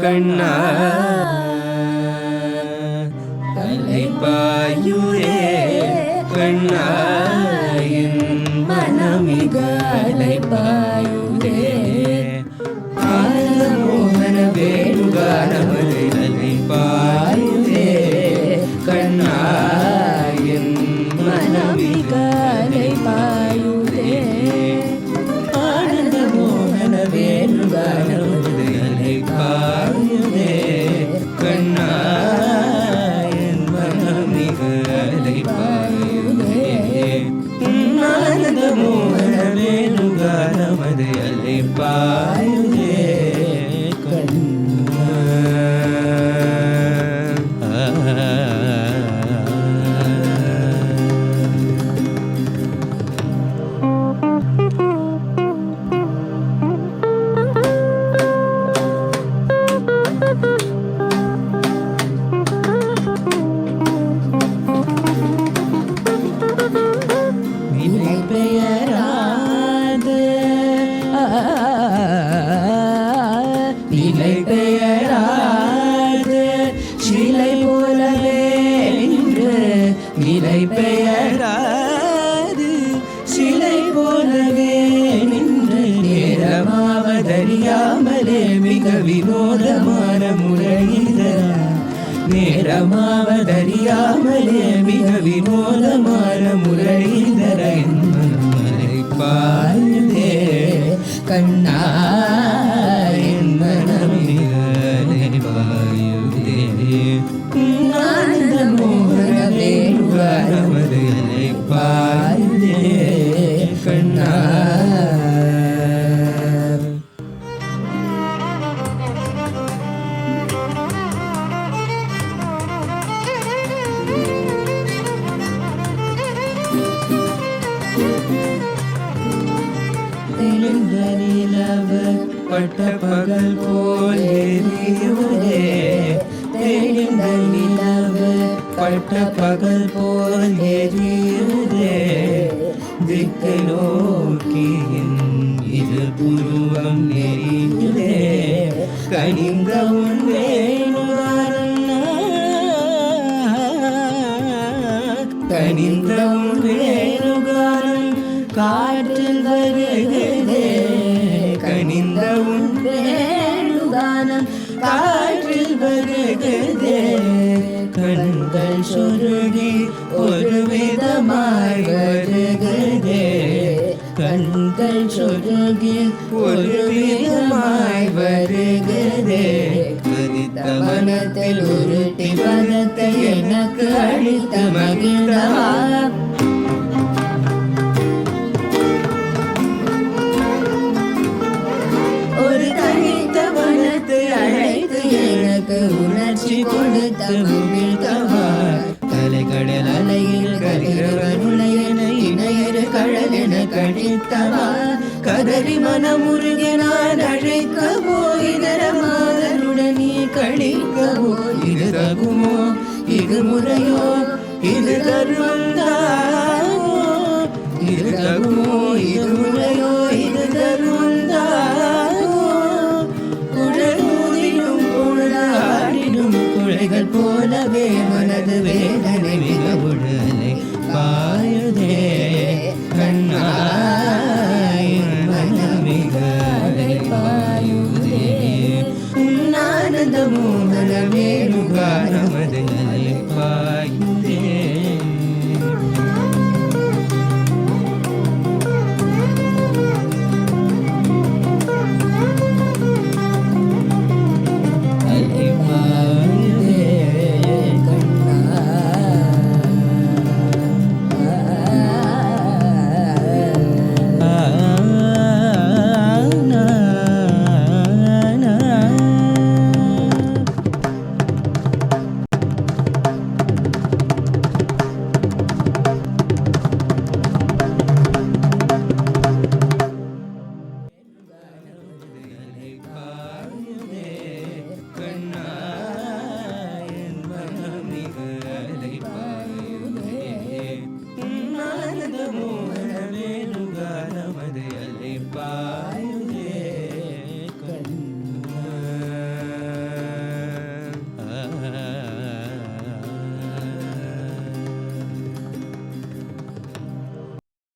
கண்ணா அலைபாயுதே கண்ணா என் மனமிக அலைபாயுதே ஆனந்த மோகன வேணுகானமது அலைபாயுதே கண்ணா என் மனமிக அலைபாயுதே ஆனந்த மோகன வேணுகானமது அலைபாயுதே கண்ணா என் மனமிக அலைபாயுதே ஆனந்த மோகன வேணுகானமது அலைபாயுதே கண்ணா நிலை பெயராது நிலை பெயராது சிலை போலவே நின்று நிலை பெயராது சிலை போலவே நின்று நேரமாவதறியாமலே மிக வினோதமான முறையிதரா நேரமாவதறியாமலே மிக வினோதமான முரளிதர மலை பாயுதே கண்ணா என் மனமிக பாயுதே ஆனந்த மோகன வேணுகானமது அலை பாயுதே கண்ணா பட்ட பகல் போல் எரியுதே தேடிந்த நிலவு பட்ட பகல் போல் எரியுதே திக்கு நோக்கியின் இது புருவம் எரியுதே கனிந்த உன் வேணுகானம் கனிந்த உன் வேணுகானம் காற்றில் வருகிறதே கனிந்த உன் வேணுகானம் காற்றில் வருகிறதே கண்கள் சுருகி ஒரு விதமாய் வருகிறதே கண்கள் சுருகி ஒரு விதமாய் வருகிறதே கதித்த மனத்தில் உருட்டி பதத்தை எனக்கு அளித்த மகிழவா எனக்கு உணர்ச்சி கொடுத்த மகிழ்கவா கலைக்கடல் அலையில் கதிரவனுளையன இணையரு கடலென கழித்தவா கதறி மனமுருகி நான் அழைக்கவோ இதர மாதருடன் நீ கழிக்கவோ இது தகுமோ இது முறையோ இது தருவந்தாவோ இது தகுமோ இது முறையோ இது தருவந்தாவோ குழைகள் போலவே மனது வேதனை மிக உடலை பாயுதே கண்ணா மனமிக பாயுதே ஆனந்த மோகன வேணுகானமது அலை பாயுதே